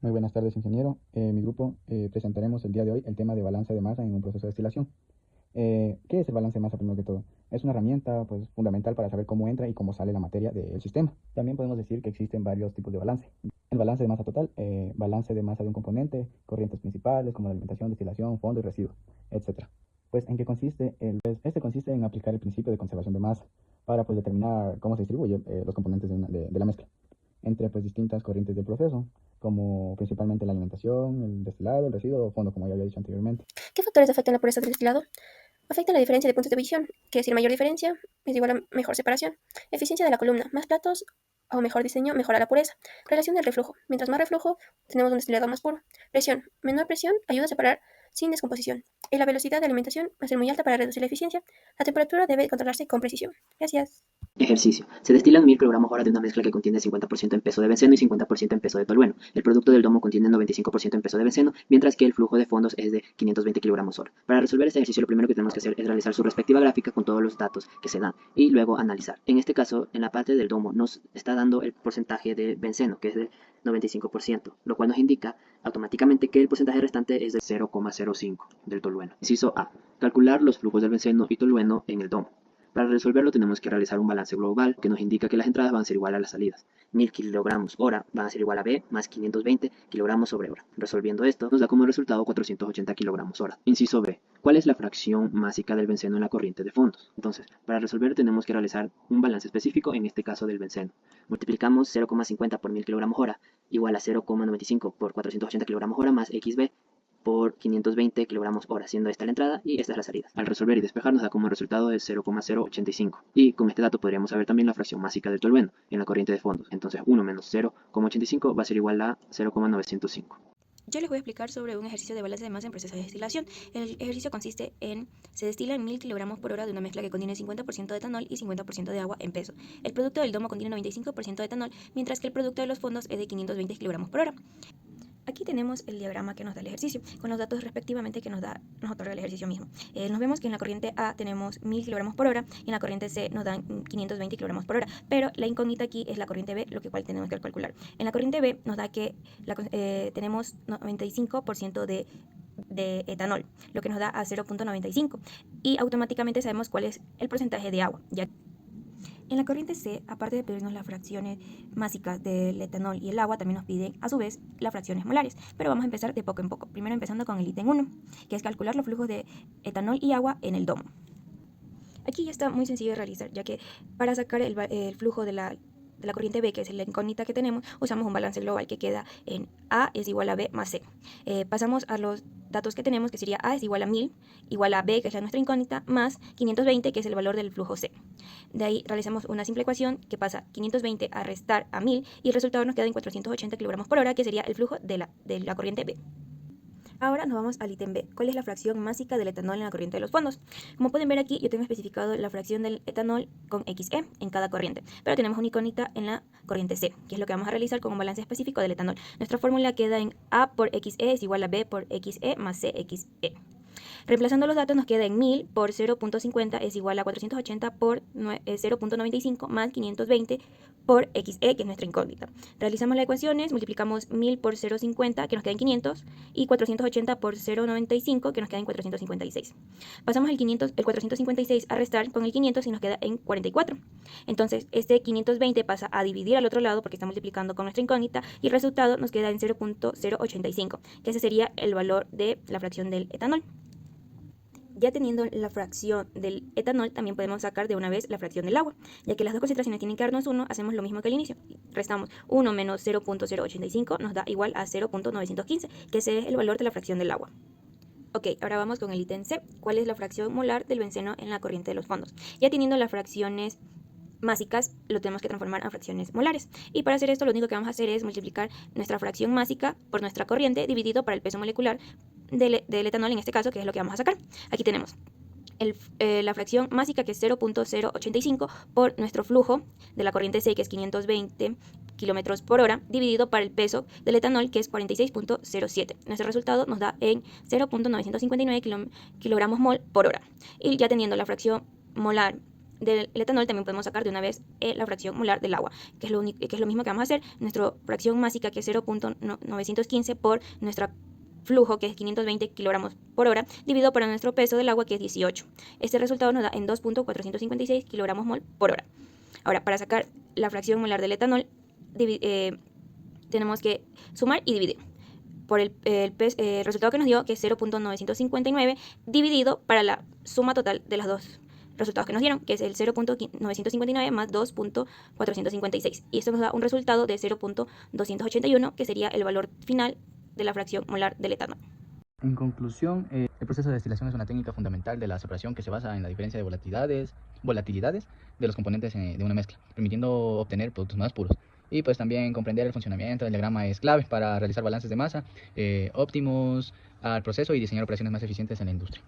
Muy buenas tardes, ingeniero. Mi grupo presentaremos el día de hoy el tema de balance de masa en un proceso de destilación. ¿Qué es el balance de masa primero que todo? Es una herramienta pues, fundamental para saber cómo entra y cómo sale la materia del sistema. También podemos decir que existen varios tipos de balance. El balance de masa total, balance de masa de un componente, corrientes principales como la alimentación, destilación, fondo y residuo, etcétera. Pues, ¿en qué consiste? Este consiste en aplicar el principio de conservación de masa para pues, determinar cómo se distribuyen los componentes de la mezcla entre pues, distintas corrientes del proceso, como principalmente la alimentación, el destilado, el residuo o fondo, como ya había dicho anteriormente. ¿Qué factores afectan la pureza del destilado? Afecta la diferencia de puntos de visión, que es decir, mayor diferencia es igual a mejor separación. Eficiencia de la columna, más platos o mejor diseño mejora la pureza. Relación del reflujo, mientras más reflujo tenemos un destilado más puro. Presión, menor presión ayuda a separar sin descomposición. Y la velocidad de alimentación va a ser muy alta para reducir la eficiencia. La temperatura debe controlarse con precisión. Gracias. Ejercicio. Se destilan 1000 kg/h de una mezcla que contiene 50% en peso de benceno y 50% en peso de tolueno. El producto del domo contiene 95% en peso de benceno, mientras que el flujo de fondos es de 520 kg/h. Para resolver este ejercicio, lo primero que tenemos que hacer es realizar su respectiva gráfica con todos los datos que se dan y luego analizar. En este caso, en la parte del domo nos está dando el porcentaje de benceno, que es de 95%, lo cual nos indica automáticamente que el porcentaje restante es de 0,05 del tolueno. Inciso A. Calcular los flujos del benceno y tolueno en el domo. Para resolverlo tenemos que realizar un balance global que nos indica que las entradas van a ser igual a las salidas. 1000 kg/h van a ser igual a B más 520 kg/h. Resolviendo esto nos da como resultado 480 kg/h. Inciso B. ¿Cuál es la fracción másica del benceno en la corriente de fondos? Entonces, para resolver tenemos que realizar un balance específico, en este caso del benceno. Multiplicamos 0,50 por 1000 kg/h igual a 0,95 por 480 kg/h más XB por 520 kg/h, siendo esta la entrada y esta es la salida. Al resolver y despejar nos da como resultado de 0,085. Y con este dato podríamos saber también la fracción másica del tolueno en la corriente de fondos. Entonces 1 menos 0,85 va a ser igual a 0,905. Yo les voy a explicar sobre un ejercicio de balance de masa en procesos de destilación. El ejercicio consiste en: se destilan 1000 kg/h de una mezcla que contiene 50% de etanol y 50% de agua en peso. El producto del domo contiene 95% de etanol, mientras que el producto de los fondos es de 520 kg/h. Aquí tenemos el diagrama que nos da el ejercicio, con los datos respectivamente que nos otorga el ejercicio mismo. Nos vemos que en la corriente A tenemos 1000 kg/h y en la corriente C nos dan 520 kg/h, pero la incógnita aquí es la corriente B, lo que cual tenemos que calcular. En la corriente B nos da que tenemos 95% de etanol, lo que nos da a 0,95, y automáticamente sabemos cuál es el porcentaje de agua. En la corriente C, aparte de pedirnos las fracciones másicas del etanol y el agua, también nos piden a su vez las fracciones molares, pero vamos a empezar de poco en poco. Primero empezando con el ítem 1, que es calcular los flujos de etanol y agua en el domo. Aquí ya está muy sencillo de realizar, ya que para sacar el flujo de la corriente B, que es la incógnita que tenemos, usamos un balance global que queda en A es igual a B más C. Pasamos a los datos que tenemos, que sería A es igual a 1000, igual a B, que es nuestra incógnita, más 520, que es el valor del flujo C. De ahí realizamos una simple ecuación que pasa 520 a restar a 1000 y el resultado nos queda en 480 kg/h, que sería el flujo de la corriente B. Ahora nos vamos al ítem B. ¿Cuál es la fracción másica del etanol en la corriente de los fondos? Como pueden ver aquí, yo tengo especificado la fracción del etanol con XE en cada corriente, pero tenemos una incógnita en la corriente C, que es lo que vamos a realizar con un balance específico del etanol. Nuestra fórmula queda en A por XE es igual a B por XE más CXE. Reemplazando los datos nos queda en 1000 por 0.50 es igual a 480 por 0.95 más 520 por XE, que es nuestra incógnita. Realizamos las ecuaciones, multiplicamos 1000 por 0.50, que nos queda en 500, y 480 por 0.95, que nos queda en 456. Pasamos el 456 a restar con el 500 y nos queda en 44. Entonces, este 520 pasa a dividir al otro lado porque está multiplicando con nuestra incógnita y el resultado nos queda en 0.085, que ese sería el valor de la fracción del etanol. Ya teniendo la fracción del etanol, también podemos sacar de una vez la fracción del agua, ya que las dos concentraciones tienen que darnos 1, hacemos lo mismo que al inicio. Restamos 1 menos 0.085 nos da igual a 0.915, que ese es el valor de la fracción del agua. Ok, ahora vamos con el ítem C. ¿Cuál es la fracción molar del benceno en la corriente de los fondos? Ya teniendo las fracciones másicas, lo tenemos que transformar a fracciones molares. Y para hacer esto, lo único que vamos a hacer es multiplicar nuestra fracción másica por nuestra corriente dividido para el peso molecular del etanol, en este caso, que es lo que vamos a sacar. Aquí tenemos la fracción másica, que es 0.085, por nuestro flujo de la corriente C, que es 520 km/h, dividido para el peso del etanol, que es 46.07. Nuestro resultado nos da en 0.959 kg/mol. Y ya teniendo la fracción molar del etanol también podemos sacar de una vez la fracción molar del agua, que es lo mismo que vamos a hacer. Nuestra fracción másica, que es 0.915 por nuestra flujo, que es 520 kilogramos por hora, dividido por nuestro peso del agua, que es 18. Este resultado nos da en 2.456 kilogramos mol por hora. Ahora, para sacar la fracción molar del etanol, tenemos que sumar y dividir por el resultado que nos dio, que es 0.959, dividido para la suma total de los dos resultados que nos dieron, que es el 0.959 más 2.456. Y esto nos da un resultado de 0.281, que sería el valor final de la fracción molar del etanol. En conclusión, el proceso de destilación es una técnica fundamental de la separación que se basa en la diferencia de volatilidades de los componentes de una mezcla, permitiendo obtener productos más puros. Y pues también comprender el funcionamiento del diagrama es clave para realizar balances de masa óptimos al proceso y diseñar operaciones más eficientes en la industria.